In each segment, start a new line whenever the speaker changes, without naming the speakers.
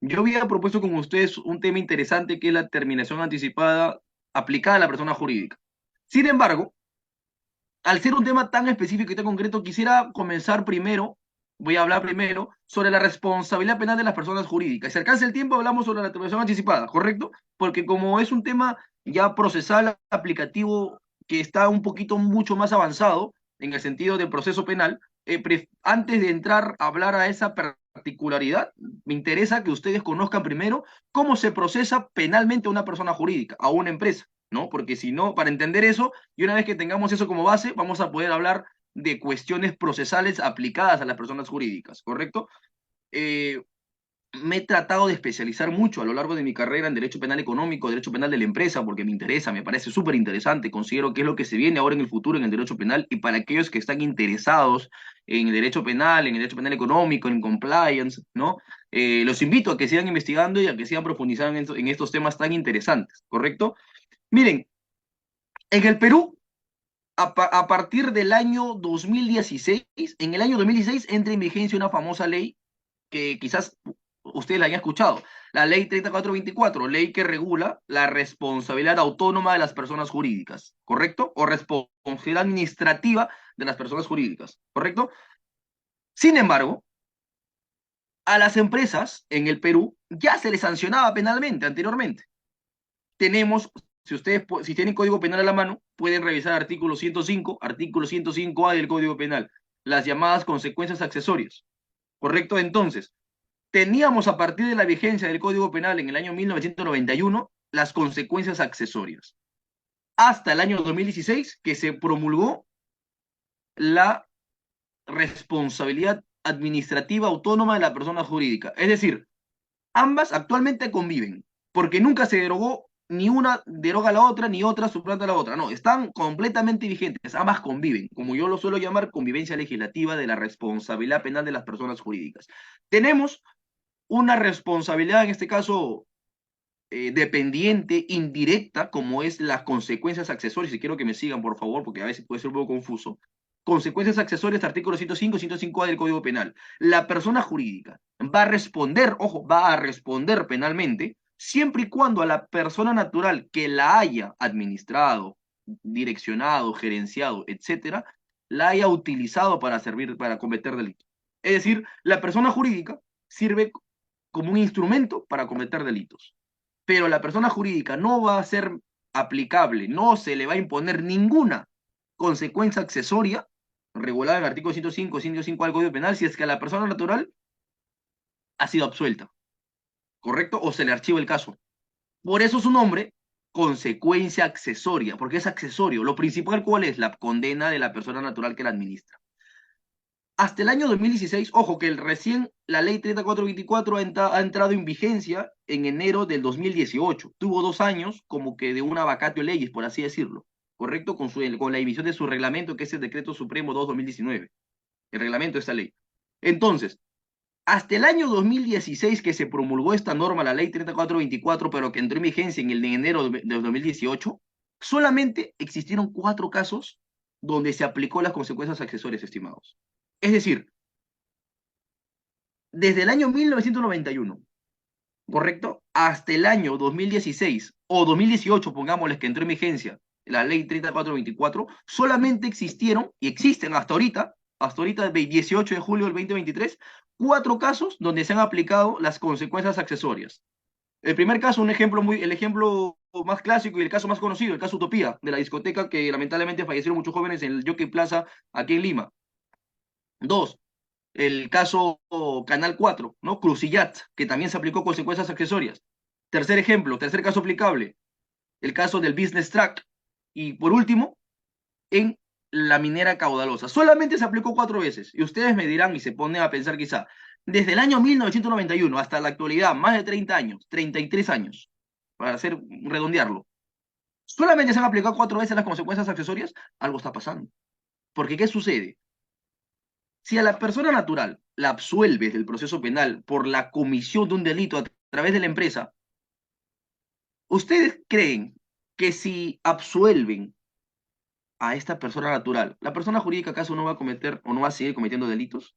Yo había propuesto con ustedes un tema interesante que es la terminación anticipada aplicada a la persona jurídica. Sin embargo, al ser un tema tan específico y tan concreto, quisiera comenzar primero, voy a hablar primero sobre la responsabilidad penal de las personas jurídicas. Si alcanza el tiempo, hablamos sobre la terminación anticipada, ¿correcto? Porque como es un tema ya procesal, aplicativo, que está un poquito mucho más avanzado en el sentido del proceso penal, antes de entrar a hablar a esa particularidad, me interesa que ustedes conozcan primero cómo se procesa penalmente a una persona jurídica, a una empresa, ¿no? Porque si no, para entender eso, y una vez que tengamos eso como base, vamos a poder hablar de cuestiones procesales aplicadas a las personas jurídicas, ¿correcto? Eh, Me he tratado de especializar mucho a lo largo de mi carrera en derecho penal económico, derecho penal de la empresa, porque me interesa, me parece súper interesante, considero que es lo que se viene ahora en el futuro en el derecho penal y para aquellos que están interesados en el derecho penal, en el derecho penal económico, en compliance, ¿no? Los invito a que sigan investigando y a que sigan profundizando en estos temas tan interesantes, ¿correcto? Miren, en el Perú a partir del año 2016, en el año 2016 entra en vigencia una famosa ley que quizás ustedes la hayan escuchado, la ley 3424, ley que regula la responsabilidad autónoma de las personas jurídicas, ¿correcto? O responsabilidad administrativa de las personas jurídicas, ¿correcto? Sin embargo, a las empresas en el Perú ya se les sancionaba penalmente anteriormente. Tenemos, si ustedes si tienen código penal a la mano, pueden revisar artículo 105A del Código Penal, las llamadas consecuencias accesorias. ¿Correcto? Entonces, teníamos a partir de la vigencia del Código Penal en el año 1991 las consecuencias accesorias. Hasta el año 2016 que se promulgó la responsabilidad administrativa autónoma de la persona jurídica. Es decir, ambas actualmente conviven, porque nunca se derogó, ni una deroga a la otra, ni otra suplanta a la otra. No, están completamente vigentes, ambas conviven, como yo lo suelo llamar, convivencia legislativa de la responsabilidad penal de las personas jurídicas. Tenemos una responsabilidad, en este caso, dependiente, indirecta, como es las consecuencias accesorias, y quiero que me sigan, por favor, porque a veces puede ser un poco confuso. Consecuencias accesorias, artículo 105, 105A del Código Penal. La persona jurídica va a responder, ojo, va a responder penalmente, siempre y cuando a la persona natural que la haya administrado, direccionado, gerenciado, etcétera, la haya utilizado para servir, para cometer delitos. Es decir, la persona jurídica sirve como un instrumento para cometer delitos, pero la persona jurídica no va a ser aplicable, no se le va a imponer ninguna consecuencia accesoria regulada en el artículo 105, 105 del Código Penal si es que a la persona natural ha sido absuelta, ¿correcto? O se le archiva el caso. Por eso su nombre, consecuencia accesoria, porque es accesorio. Lo principal, ¿cuál es? La condena de la persona natural que la administra. Hasta el año 2016, ojo que recién la ley 3424 ha entrado en vigencia en enero del 2018. Tuvo 2 años como que de una vacatio leyes, por así decirlo, ¿correcto? Con la emisión de su reglamento, que es el Decreto Supremo 2-2019, el reglamento de esta ley. Entonces, hasta el año 2016 que se promulgó esta norma, la ley 3424, pero que entró en vigencia en el de enero de 2018, solamente existieron 4 casos donde se aplicó las consecuencias accesorias, estimados. Es decir, desde el año 1991, ¿correcto? Hasta el año 2016 o 2018, pongámosles que entró en vigencia la ley 3424, solamente existieron y existen hasta ahorita, el 18 de julio del 2023, 4 casos donde se han aplicado las consecuencias accesorias. El primer caso, el ejemplo más clásico y el caso más conocido, el caso Utopía, de la discoteca que lamentablemente fallecieron muchos jóvenes en el Jockey Plaza aquí en Lima. Dos, el caso Canal 4, ¿no? Crucillat, que también se aplicó consecuencias accesorias. Tercer ejemplo, tercer caso aplicable, el caso del Business Track. Y por último, en la minera caudalosa. Solamente se aplicó 4 veces. Y ustedes me dirán y se ponen a pensar quizá, desde el año 1991 hasta la actualidad, más de 30 años, 33 años, para hacer redondearlo, solamente se han aplicado 4 veces las consecuencias accesorias, algo está pasando. Porque ¿qué sucede? Si a la persona natural la absuelves del proceso penal por la comisión de un delito a través de la empresa, ¿ustedes creen que si absuelven a esta persona natural, la persona jurídica acaso no va a cometer o no va a seguir cometiendo delitos?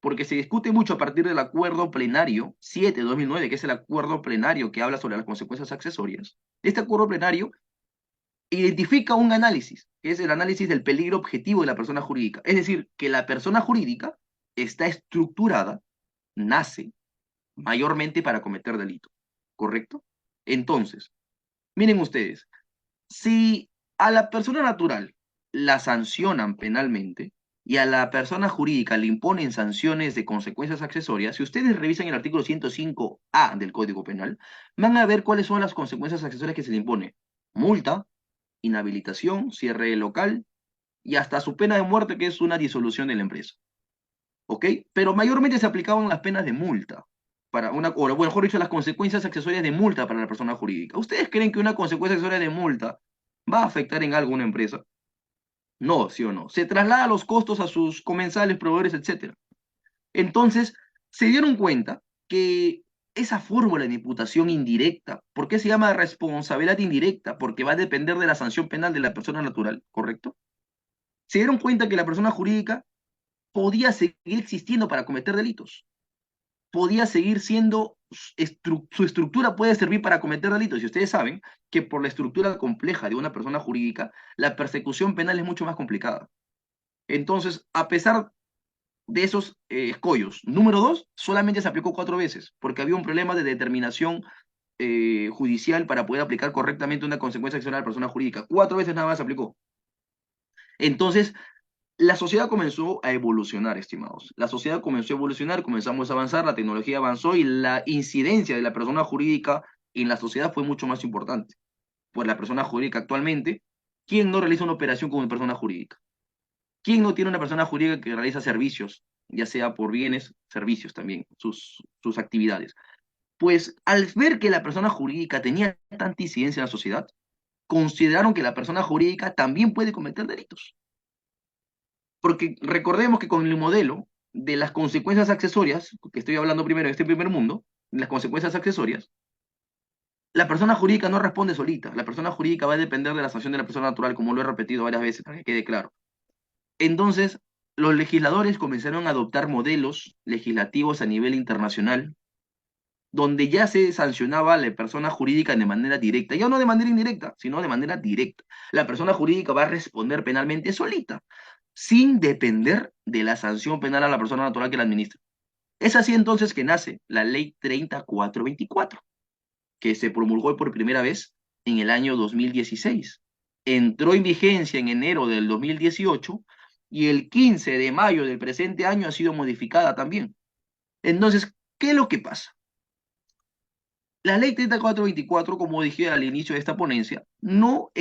porque se discute mucho a partir del acuerdo plenario 7 de 2009, que es el acuerdo plenario que habla sobre las consecuencias accesorias. Este acuerdo plenario identifica un análisis, que es el análisis del peligro objetivo de la persona jurídica. Es decir, que la persona jurídica está estructurada, nace mayormente para cometer delito, ¿correcto? Entonces, miren ustedes, si a la persona natural la sancionan penalmente y a la persona jurídica le imponen sanciones de consecuencias accesorias, si ustedes revisan el artículo 105A del Código Penal, van a ver cuáles son las consecuencias accesorias que se le impone. Multa, inhabilitación, cierre de local y hasta su pena de muerte, que es una disolución de la empresa. ¿Ok? Pero mayormente se aplicaban las penas de multa, para una, o mejor dicho, las consecuencias accesorias de multa para la persona jurídica. ¿Ustedes creen que una consecuencia accesoria de multa va a afectar en algo una empresa? No, sí o no. Se traslada los costos a sus comensales, proveedores, etcétera. Entonces, se dieron cuenta que esa fórmula de imputación indirecta, ¿por qué se llama responsabilidad indirecta? Porque va a depender de la sanción penal de la persona natural, ¿correcto? Se dieron cuenta que la persona jurídica podía seguir existiendo para cometer delitos, podía seguir siendo, su estructura puede servir para cometer delitos. Y ustedes saben que por la estructura compleja de una persona jurídica, la persecución penal es mucho más complicada. Entonces, a pesar de esos escollos, número dos, solamente se aplicó 4 veces, porque había un problema de determinación judicial para poder aplicar correctamente una consecuencia accional a la persona jurídica. 4 veces nada más se aplicó. Entonces, la sociedad comenzó a evolucionar, estimados. La sociedad comenzó a evolucionar, comenzamos a avanzar, la tecnología avanzó y la incidencia de la persona jurídica en la sociedad fue mucho más importante. Pues la persona jurídica actualmente, ¿quién no realiza una operación como persona jurídica? ¿Quién no tiene una persona jurídica que realiza servicios, ya sea por bienes, servicios también, sus actividades? Pues al ver que la persona jurídica tenía tanta incidencia en la sociedad, consideraron que la persona jurídica también puede cometer delitos. Porque recordemos que con el modelo de las consecuencias accesorias, que estoy hablando primero en este primer mundo, las consecuencias accesorias, la persona jurídica no responde solita. La persona jurídica va a depender de la sanción de la persona natural, como lo he repetido varias veces para que quede claro. Entonces, los legisladores comenzaron a adoptar modelos legislativos a nivel internacional, donde ya se sancionaba a la persona jurídica de manera directa, ya no de manera indirecta, sino de manera directa. La persona jurídica va a responder penalmente solita, sin depender de la sanción penal a la persona natural que la administra. Es así entonces que nace la Ley 3424, que se promulgó por primera vez en el año 2016. Entró en vigencia en enero del 2018 y el 15 de mayo del presente año ha sido modificada también. Entonces, ¿qué es lo que pasa? La ley 3424, como dije al inicio de esta ponencia, no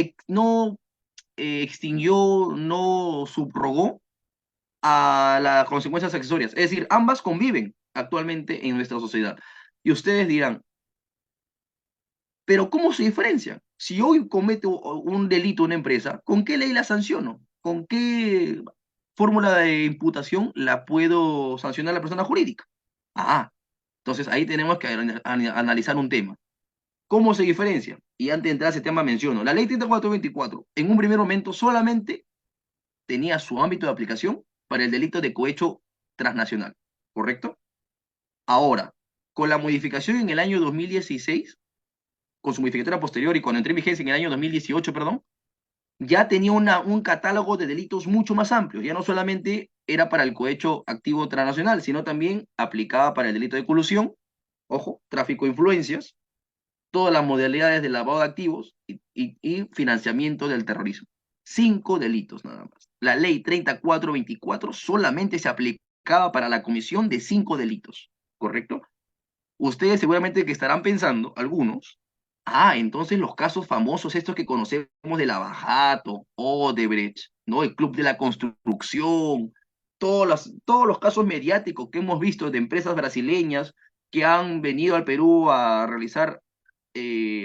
extinguió, no subrogó a las consecuencias accesorias. Es decir, ambas conviven actualmente en nuestra sociedad. Y ustedes dirán, pero ¿cómo se diferencian? Si hoy comete un delito una empresa, ¿con qué ley la sanciono? ¿Con qué fórmula de imputación la puedo sancionar a la persona jurídica? Ah, entonces ahí tenemos que analizar un tema. ¿Cómo se diferencia? Y antes de entrar a ese tema menciono, la ley 3424 en un primer momento solamente tenía su ámbito de aplicación para el delito de cohecho transnacional, ¿correcto? Ahora, con la modificación en el año 2016, con su modificatoria posterior y cuando entró en vigencia en el año 2018, perdón, ya tenía un catálogo de delitos mucho más amplio. Ya no solamente era para el cohecho activo transnacional, sino también aplicaba para el delito de colusión, ojo, tráfico de influencias, todas las modalidades de lavado de activos y financiamiento del terrorismo. 5 delitos nada más. La ley 3424 solamente se aplicaba para la comisión de 5 delitos, ¿correcto? Ustedes seguramente que estarán pensando, algunos, entonces los casos famosos, estos que conocemos de Lavajato, Odebrecht, ¿no? El Club de la Construcción, todos los casos mediáticos que hemos visto de empresas brasileñas que han venido al Perú a realizar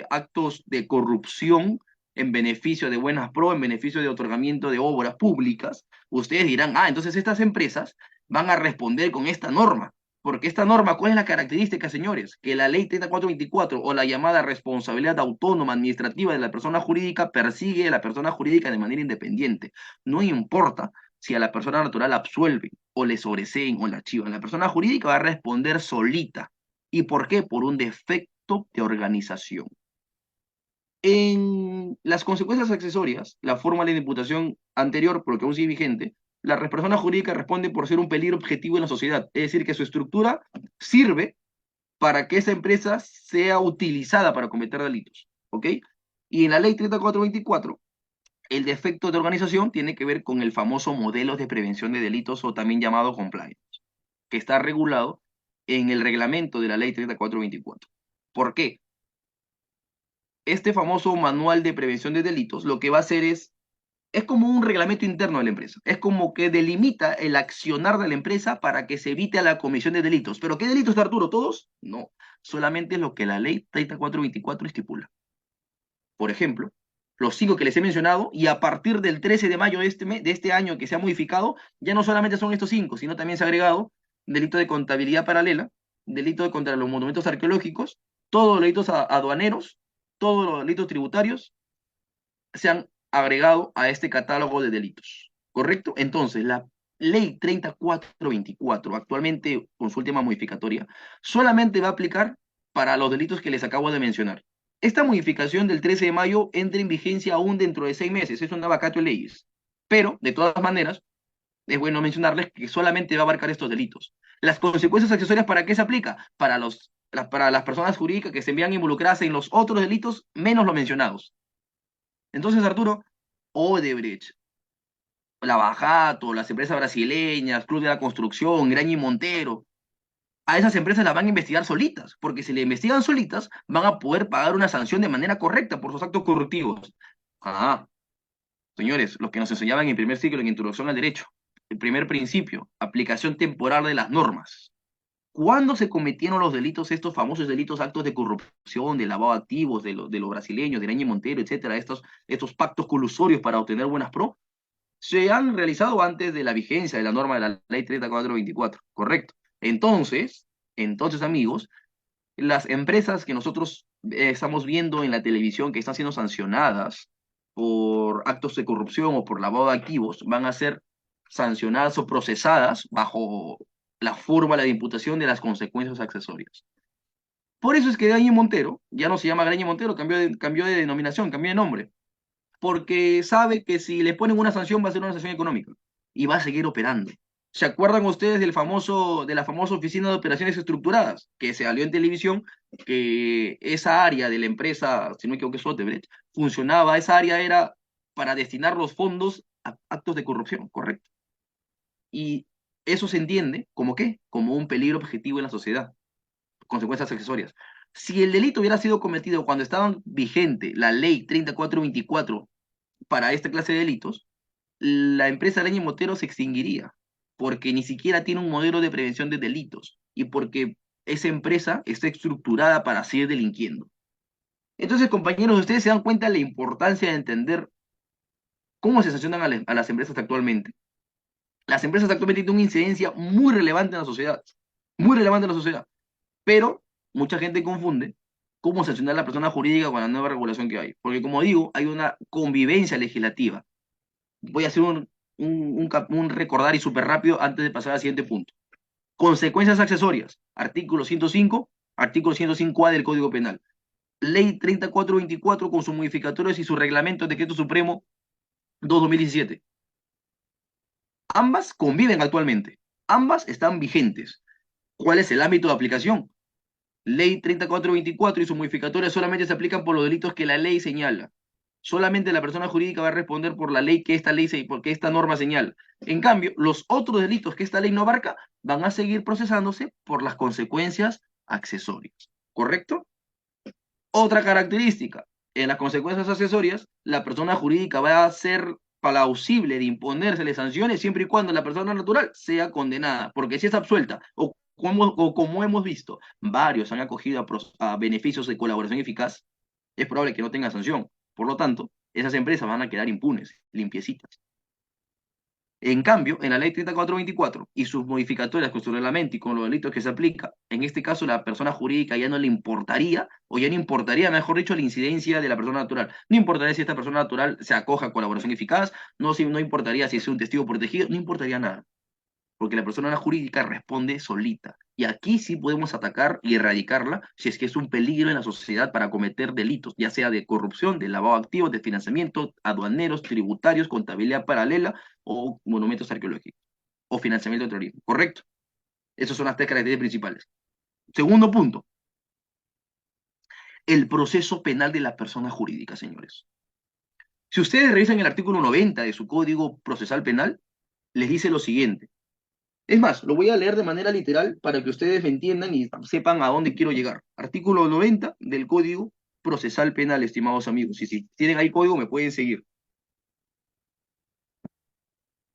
actos de corrupción en beneficio de buenas pro, en beneficio de otorgamiento de obras públicas, ustedes dirán, entonces estas empresas van a responder con esta norma. Porque esta norma, ¿cuál es la característica, señores? Que la ley 3424 o la llamada responsabilidad autónoma administrativa de la persona jurídica persigue a la persona jurídica de manera independiente. No importa si a la persona natural absuelven o le sobreseen o la archivan, la persona jurídica va a responder solita. ¿Y por qué? Por un defecto de organización. En las consecuencias accesorias, la forma de imputación anterior, porque aún sigue vigente, la persona jurídica responde por ser un peligro objetivo en la sociedad, es decir, que su estructura sirve para que esa empresa sea utilizada para cometer delitos, ¿ok? Y en la ley 3424, el defecto de organización tiene que ver con el famoso modelo de prevención de delitos o también llamado compliance, que está regulado en el reglamento de la ley 3424. ¿Por qué? Este famoso manual de prevención de delitos lo que va a hacer es como un reglamento interno de la empresa. Es como que delimita el accionar de la empresa para que se evite la comisión de delitos. ¿Pero qué delitos, Arturo? ¿Todos? No. Solamente lo que la ley 3424 estipula. Por ejemplo, los cinco que les he mencionado, y a partir del 13 de mayo de este año que se ha modificado, ya no solamente son estos cinco, sino también se ha agregado delito de contabilidad paralela, delito de contra los monumentos arqueológicos, todos los delitos aduaneros, todos los delitos tributarios, se han agregado a este catálogo de delitos. ¿Correcto? Entonces, la ley 3424, actualmente con su última modificatoria, solamente va a aplicar para los delitos que les acabo de mencionar. Esta modificación del 13 de mayo entra en vigencia aún dentro de 6 meses, es una vacatio de leyes. Pero, de todas maneras, es bueno mencionarles que solamente va a abarcar estos delitos. Las consecuencias accesorias, ¿para qué se aplica? Para las personas jurídicas que se vean involucradas en los otros delitos menos los mencionados. Entonces, Arturo, Odebrecht, Lavajato, las empresas brasileñas, Club de la Construcción, Graña y Montero, a esas empresas las van a investigar solitas, porque si le investigan solitas, van a poder pagar una sanción de manera correcta por sus actos corruptivos. Ah, señores, los que nos enseñaban en primer ciclo en Introducción al Derecho. El primer principio, aplicación temporal de las normas. ¿Cuándo se cometieron los delitos, estos famosos delitos, actos de corrupción, de lavado de activos, de los brasileños, de Graña y Montero, etcétera, estos pactos colusorios para obtener buenas pro? Se han realizado antes de la vigencia de la norma de la ley 3424, correcto. Entonces, amigos, las empresas que nosotros estamos viendo en la televisión que están siendo sancionadas por actos de corrupción o por lavado de activos van a ser sancionadas o procesadas bajo la fórmula de imputación de las consecuencias accesorias. Por eso es que Graña y Montero ya no se llama Graña y Montero, cambió de denominación, cambió de nombre, porque sabe que si le ponen una sanción va a ser una sanción económica y va a seguir operando. ¿Se acuerdan ustedes de la famosa Oficina de Operaciones Estructuradas que se salió en televisión? Que esa área de la empresa, si no me equivoco es Odebrecht, funcionaba, esa área era para destinar los fondos a actos de corrupción, correcto. Y eso se entiende como qué, como un peligro objetivo en la sociedad, consecuencias accesorias. Si el delito hubiera sido cometido cuando estaba vigente la ley 3424 para esta clase de delitos, la empresa Leña y Motero se extinguiría, porque ni siquiera tiene un modelo de prevención de delitos y porque esa empresa está estructurada para seguir delinquiendo. Entonces, compañeros, ustedes se dan cuenta de la importancia de entender cómo se sancionan a las empresas actualmente. Las empresas actualmente tienen una incidencia muy relevante en la sociedad, muy relevante en la sociedad, pero mucha gente confunde cómo sancionar a la persona jurídica con la nueva regulación que hay, porque como digo, hay una convivencia legislativa. Voy a hacer un recordar y súper rápido antes de pasar al siguiente punto. Consecuencias accesorias. Artículo 105, artículo 105A del Código Penal. Ley 3424 con sus modificatorios y su reglamento, decreto supremo 2/2017. Ambas conviven actualmente. Ambas están vigentes. ¿Cuál es el ámbito de aplicación? Ley 3424 y sus modificatorias solamente se aplican por los delitos que la ley señala. Solamente la persona jurídica va a responder por la ley que porque esta norma señala. En cambio, los otros delitos que esta ley no abarca van a seguir procesándose por las consecuencias accesorias. ¿Correcto? Otra característica, en las consecuencias accesorias, la persona jurídica va a ser plausible de imponérsele sanciones siempre y cuando la persona natural sea condenada, porque si es absuelta o como hemos visto, varios han acogido a beneficios de colaboración eficaz, es probable que no tenga sanción. Por lo tanto, esas empresas van a quedar impunes, limpiecitas. En cambio, en la ley 3424 y sus modificatorias con su reglamento y con los delitos que se aplica, en este caso la persona jurídica ya no le importaría, o ya no importaría, mejor dicho, la incidencia de la persona natural. No importaría si esta persona natural se acoja a colaboración eficaz, no importaría si es un testigo protegido, no importaría nada, porque la persona jurídica responde solita. Y aquí sí podemos atacar y erradicarla si es que es un peligro en la sociedad para cometer delitos, ya sea de corrupción, de lavado de activos, de financiamiento, aduaneros, tributarios, contabilidad paralela o monumentos arqueológicos, o financiamiento de terrorismo. ¿Correcto? Esas son las tres características principales. Segundo punto, el proceso penal de la persona jurídica, señores. Si ustedes revisan el artículo 90 de su Código Procesal Penal, les dice lo siguiente. Es más, lo voy a leer de manera literal para que ustedes me entiendan y sepan a dónde quiero llegar. Artículo 90 del Código Procesal Penal, estimados amigos. Y si tienen ahí código, me pueden seguir.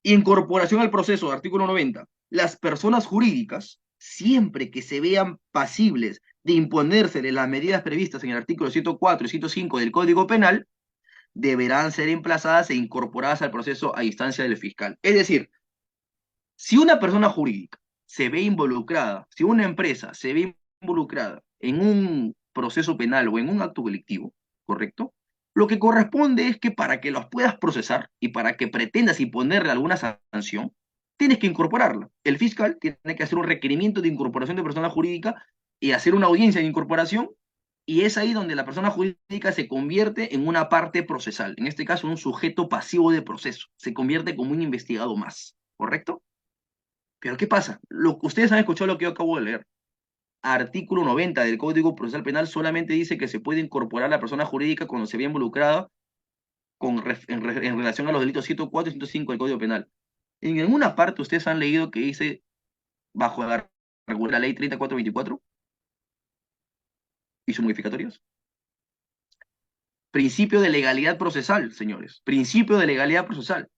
Incorporación al proceso, artículo 90. Las personas jurídicas, siempre que se vean pasibles de imponérseles las medidas previstas en el artículo 104 y 105 del Código Penal, deberán ser emplazadas e incorporadas al proceso a instancia del fiscal. Es decir, si una persona jurídica se ve involucrada, si una empresa se ve involucrada en un proceso penal o en un acto delictivo, ¿correcto? Lo que corresponde es que para que los puedas procesar y para que pretendas imponerle alguna sanción, tienes que incorporarla. El fiscal tiene que hacer un requerimiento de incorporación de persona jurídica y hacer una audiencia de incorporación, y es ahí donde la persona jurídica se convierte en una parte procesal, en este caso un sujeto pasivo de proceso, se convierte como un investigado más, ¿correcto? Pero ¿qué pasa? Ustedes han escuchado lo que yo acabo de leer. Artículo 90 del Código Procesal Penal solamente dice que se puede incorporar a la persona jurídica cuando se ve involucrada en relación a los delitos 104 y 105 del Código Penal. En alguna parte ustedes han leído que dice, bajo la ley 3424 y sus modificatorios. Principio de legalidad procesal, señores. Principio de legalidad procesal.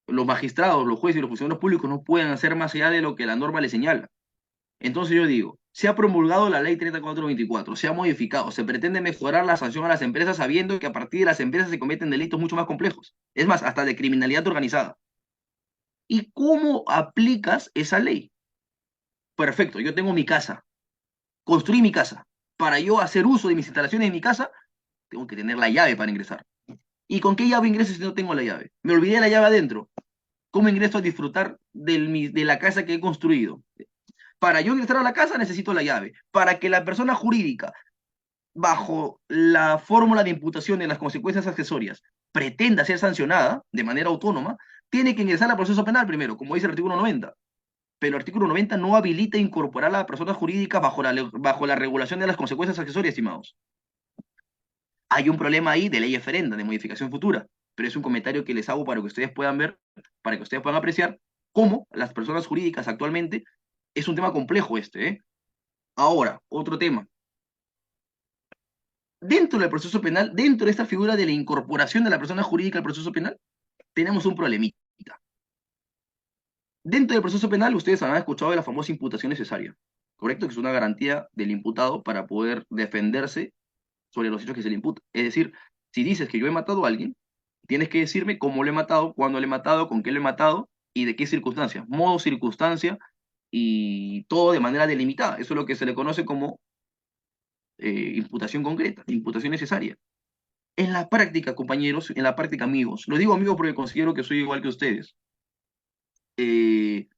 Los magistrados, los jueces y los funcionarios públicos no pueden hacer más allá de lo que la norma les señala. Entonces yo digo, se ha promulgado la ley 3424, se ha modificado, se pretende mejorar la sanción a las empresas sabiendo que a partir de las empresas se cometen delitos mucho más complejos. Es más, hasta de criminalidad organizada. ¿Y cómo aplicas esa ley? Perfecto, yo tengo mi casa, construí mi casa. Para yo hacer uso de mis instalaciones en mi casa, tengo que tener la llave para ingresar. ¿Y con qué llave ingreso si no tengo la llave? Me olvidé la llave adentro. ¿Cómo ingreso a disfrutar de la casa que he construido? Para yo ingresar a la casa necesito la llave. Para que la persona jurídica, bajo la fórmula de imputación de las consecuencias accesorias, pretenda ser sancionada de manera autónoma, tiene que ingresar al proceso penal primero, como dice el artículo 90. Pero el artículo 90 no habilita incorporar a la persona jurídica bajo la regulación de las consecuencias accesorias, estimados. Hay un problema ahí de ley eferenda, de modificación futura, pero es un comentario que les hago para que ustedes puedan ver, para que ustedes puedan apreciar cómo las personas jurídicas actualmente es un tema complejo este, ¿eh? Ahora, otro tema. Dentro del proceso penal, dentro de esta figura de la incorporación de la persona jurídica al proceso penal, tenemos un problemita. Dentro del proceso penal, ustedes han escuchado de la famosa imputación necesaria, ¿correcto? Que es una garantía del imputado para poder defenderse sobre los hechos que se le imputan. Es decir, si dices que yo he matado a alguien, tienes que decirme cómo lo he matado, cuándo lo he matado, con qué lo he matado y de qué circunstancia. Modo, circunstancia y todo de manera delimitada. Eso es lo que se le conoce como imputación concreta, imputación necesaria. En la práctica, compañeros, en la práctica, amigos, lo digo amigos porque considero que soy igual que ustedes, eh,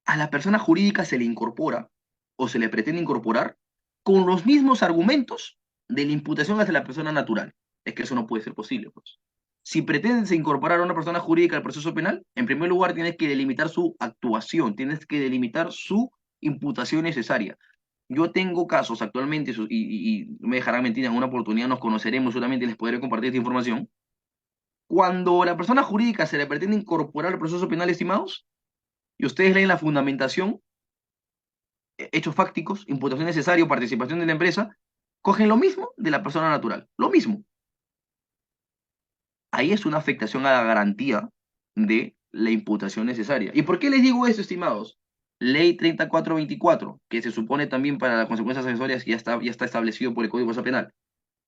a la persona jurídica se le incorpora o se le pretende incorporar con los mismos argumentos de la imputación hacia la persona natural. Es que eso no puede ser posible, pues. Si pretendes incorporar a una persona jurídica al proceso penal, en primer lugar tienes que delimitar su actuación, tienes que delimitar su imputación necesaria. Yo tengo casos actualmente, y no me dejarán mentir, en una oportunidad nos conoceremos, solamente les podré compartir esta información. Cuando la persona jurídica se le pretende incorporar al proceso penal, estimados, y ustedes leen la fundamentación, hechos fácticos, imputación necesaria, participación de la empresa, cogen lo mismo de la persona natural, lo mismo. Ahí es una afectación a la garantía de la imputación necesaria. ¿Y por qué les digo eso, estimados? Ley 3424, que se supone también para las consecuencias accesorias, ya está establecido por el Código Procesal Penal.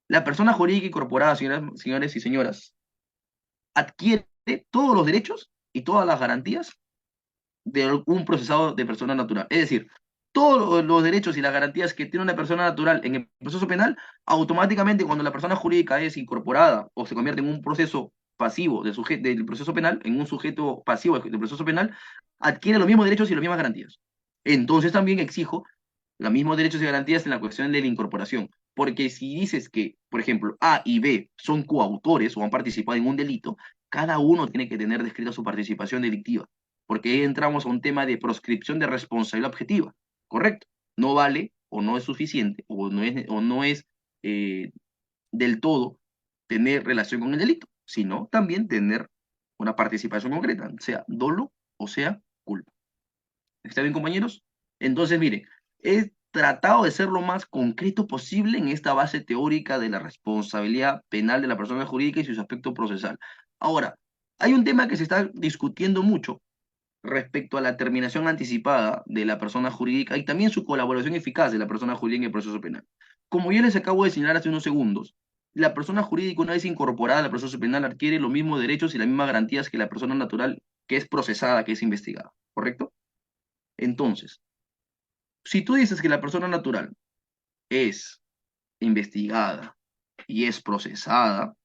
La persona jurídica incorporada, señores y señoras, adquiere todos los derechos y todas las garantías de un procesado de persona natural. Es decir, todos los derechos y las garantías que tiene una persona natural en el proceso penal, automáticamente cuando la persona jurídica es incorporada o se convierte en un proceso pasivo del proceso penal, en un sujeto pasivo del proceso penal, adquiere los mismos derechos y las mismas garantías. Entonces también exijo los mismos derechos y garantías en la cuestión de la incorporación. Porque si dices que, por ejemplo, A y B son coautores o han participado en un delito, cada uno tiene que tener descrita su participación delictiva, porque ahí entramos a un tema de proscripción de responsabilidad objetiva, ¿correcto? No vale o no es suficiente o no es eh, del todo tener relación con el delito, sino también tener una participación concreta, sea dolo o sea culpa. ¿Está bien, compañeros? Entonces, mire, he tratado de ser lo más concreto posible en esta base teórica de la responsabilidad penal de la persona jurídica y su aspecto procesal. Ahora, hay un tema que se está discutiendo mucho respecto a la terminación anticipada de la persona jurídica y también su colaboración eficaz de la persona jurídica en el proceso penal. Como yo les acabo de señalar hace unos segundos, la persona jurídica una vez incorporada al proceso penal adquiere los mismos derechos y las mismas garantías que la persona natural que es procesada, que es investigada, ¿correcto? Entonces, si tú dices que la persona natural es investigada y es procesada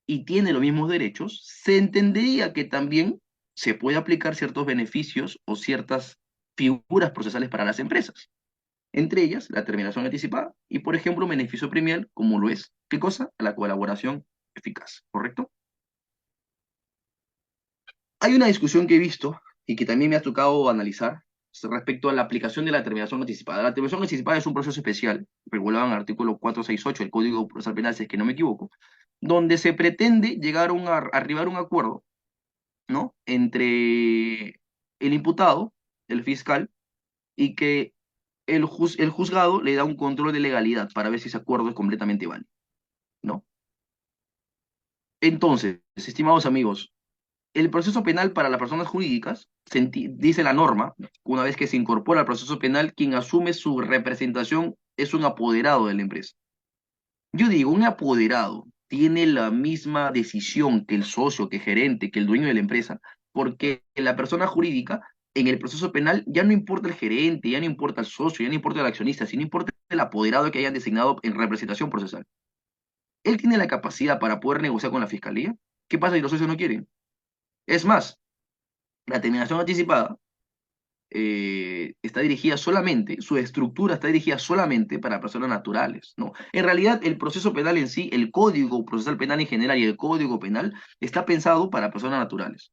y tiene los mismos derechos, se entendería que también se puede aplicar ciertos beneficios o ciertas figuras procesales para las empresas. Entre ellas, la terminación anticipada y, por ejemplo, un beneficio premial, como lo es, ¿qué cosa? La colaboración eficaz, ¿correcto? Hay una discusión que he visto y que también me ha tocado analizar respecto a la aplicación de la terminación anticipada. La terminación anticipada es un proceso especial, regulado en el artículo 468 del Código Procesal Penal, si es que no me equivoco, donde se pretende llegar arribar a un acuerdo, ¿no? Entre el imputado, el fiscal, y que el juzgado le da un control de legalidad para ver si ese acuerdo es completamente válido, ¿no? Entonces, estimados amigos, el proceso penal para las personas jurídicas, dice la norma, una vez que se incorpora al proceso penal, quien asume su representación es un apoderado de la empresa. Yo digo, un apoderado tiene la misma decisión que el socio, que el gerente, que el dueño de la empresa, porque la persona jurídica en el proceso penal ya no importa el gerente, ya no importa el socio, ya no importa el accionista, sino importa el apoderado que hayan designado en representación procesal. Él tiene la capacidad para poder negociar con la fiscalía. ¿Qué pasa si los socios no quieren? Es más, la terminación anticipada está dirigida solamente, su estructura está dirigida solamente para personas naturales, ¿no? En realidad, el proceso penal en sí, el código procesal penal en general y el código penal está pensado para personas naturales.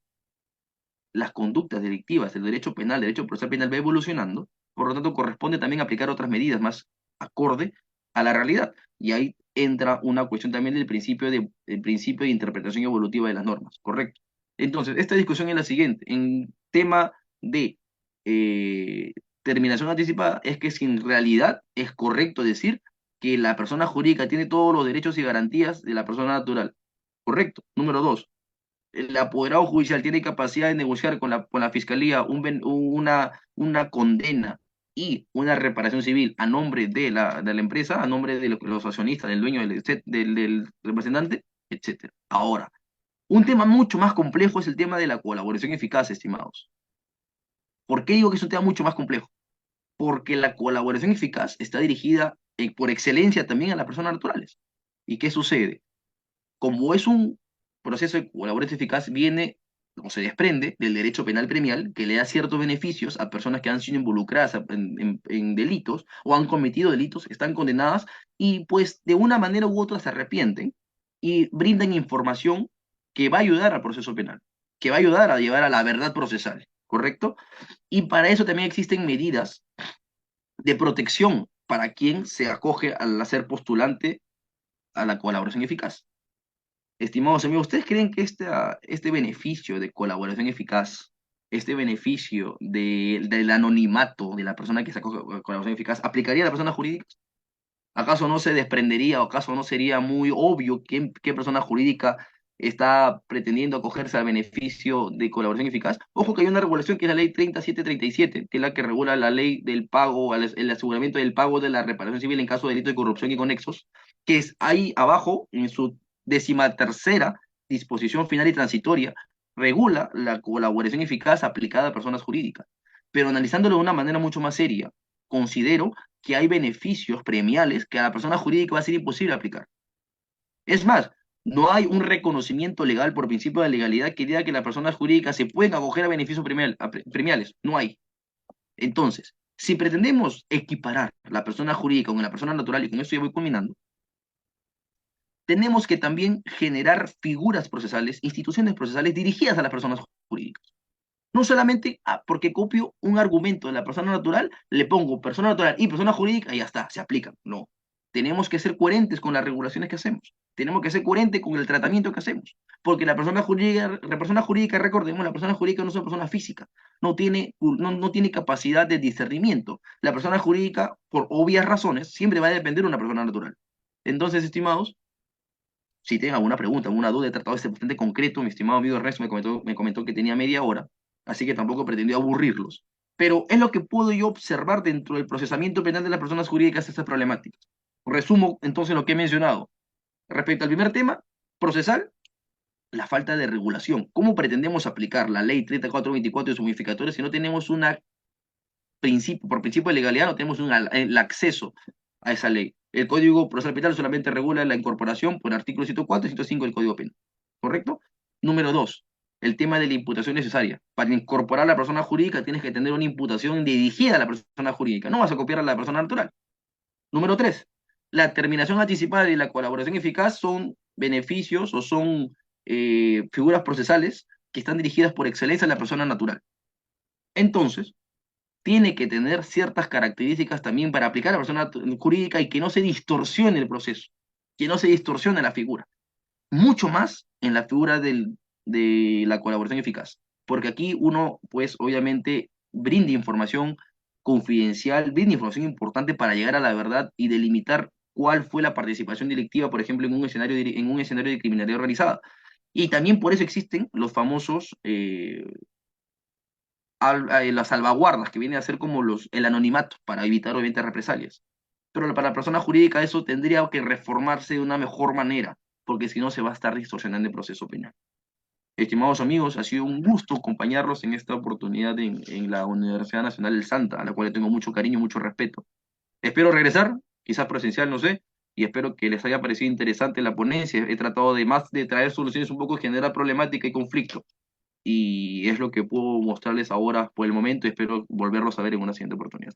Las conductas delictivas, el derecho penal, el derecho procesal penal va evolucionando, por lo tanto, corresponde también aplicar otras medidas más acorde a la realidad. Y ahí entra una cuestión también del principio de interpretación evolutiva de las normas, ¿correcto? Entonces, esta discusión es la siguiente. En tema de eh, terminación anticipada, es que si en realidad es correcto decir que la persona jurídica tiene todos los derechos y garantías de la persona natural. Correcto. Número dos, el apoderado judicial tiene capacidad de negociar con la fiscalía una condena y una reparación civil a nombre de la empresa, a nombre de los accionistas, del dueño, del representante, etcétera. Ahora, un tema mucho más complejo es el tema de la colaboración eficaz, estimados. ¿Por qué digo que es un tema mucho más complejo? Porque la colaboración eficaz está dirigida por excelencia también a las personas naturales. ¿Y qué sucede? Como es un proceso de colaboración eficaz, viene o se desprende del derecho penal premial que le da ciertos beneficios a personas que han sido involucradas en delitos o han cometido delitos, están condenadas y pues de una manera u otra se arrepienten y brindan información que va a ayudar al proceso penal, que va a ayudar a llevar a la verdad procesal, ¿correcto? Y para eso también existen medidas de protección para quien se acoge al ser postulante a la colaboración eficaz. Estimados amigos, ¿ustedes creen que este beneficio de colaboración eficaz, este beneficio del anonimato de la persona que se acoge a colaboración eficaz, aplicaría a la persona jurídica? ¿Acaso no se desprendería o acaso no sería muy obvio qué persona jurídica está pretendiendo acogerse al beneficio de colaboración eficaz? Ojo que hay una regulación que es la ley 3737, que es la que regula la ley del pago, el aseguramiento del pago de la reparación civil en caso de delito de corrupción y conexos, que es ahí abajo, en su 13ª disposición final y transitoria, regula la colaboración eficaz aplicada a personas jurídicas, pero analizándolo de una manera mucho más seria, considero que hay beneficios premiales que a la persona jurídica va a ser imposible aplicar. Es más, no hay un reconocimiento legal por principio de legalidad que diga que las personas jurídicas se pueden acoger a beneficios premiales. No hay. Entonces, si pretendemos equiparar la persona jurídica con la persona natural, y con esto ya voy culminando, tenemos que también generar figuras procesales, instituciones procesales dirigidas a las personas jurídicas. No solamente porque copio un argumento de la persona natural, le pongo persona natural y persona jurídica y ya está, se aplican. No. Tenemos que ser coherentes con las regulaciones que hacemos. Tenemos que ser coherentes con el tratamiento que hacemos. Porque la persona jurídica, recordemos, la persona jurídica no es una persona física. No tiene capacidad de discernimiento. La persona jurídica, por obvias razones, siempre va a depender de una persona natural. Entonces, estimados, si tienen alguna pregunta, alguna duda, he tratado este bastante concreto. Mi estimado amigo Rex me comentó que tenía media hora, así que tampoco pretendió aburrirlos. Pero es lo que puedo yo observar dentro del procesamiento penal de las personas jurídicas estas problemáticas. Resumo entonces lo que he mencionado. Respecto al primer tema, procesal, la falta de regulación. ¿Cómo pretendemos aplicar la ley 3424 de sus modificadores si no tenemos por principio de legalidad, no tenemos el acceso a esa ley? El Código Procesal Penal solamente regula la incorporación por artículos 104 y 105 del Código Penal. ¿Correcto? Número dos, el tema de la imputación necesaria. Para incorporar a la persona jurídica tienes que tener una imputación dirigida a la persona jurídica. No vas a copiar a la persona natural. Número tres, la terminación anticipada y la colaboración eficaz son beneficios o son figuras procesales que están dirigidas por excelencia a la persona natural. Entonces, tiene que tener ciertas características también para aplicar a la persona jurídica y que no se distorsione el proceso, que no se distorsione la figura. Mucho más en la figura de la colaboración eficaz, porque aquí uno, pues, obviamente, brinda información confidencial, brinda información importante para llegar a la verdad y delimitar cuál fue la participación delictiva, por ejemplo, en un escenario de criminalidad organizada. Y también por eso existen los famosos las salvaguardas, que viene a ser como el anonimato, para evitar obviamente represalias. Pero para la persona jurídica eso tendría que reformarse de una mejor manera, porque si no se va a estar distorsionando el proceso penal. Estimados amigos, ha sido un gusto acompañarlos en esta oportunidad en la Universidad Nacional del Santa, a la cual le tengo mucho cariño y mucho respeto. Espero regresar, quizás presencial, no sé, y espero que les haya parecido interesante la ponencia. He tratado de más de traer soluciones un poco, generar problemática y conflicto, y es lo que puedo mostrarles ahora por el momento y espero volverlos a ver en una siguiente oportunidad.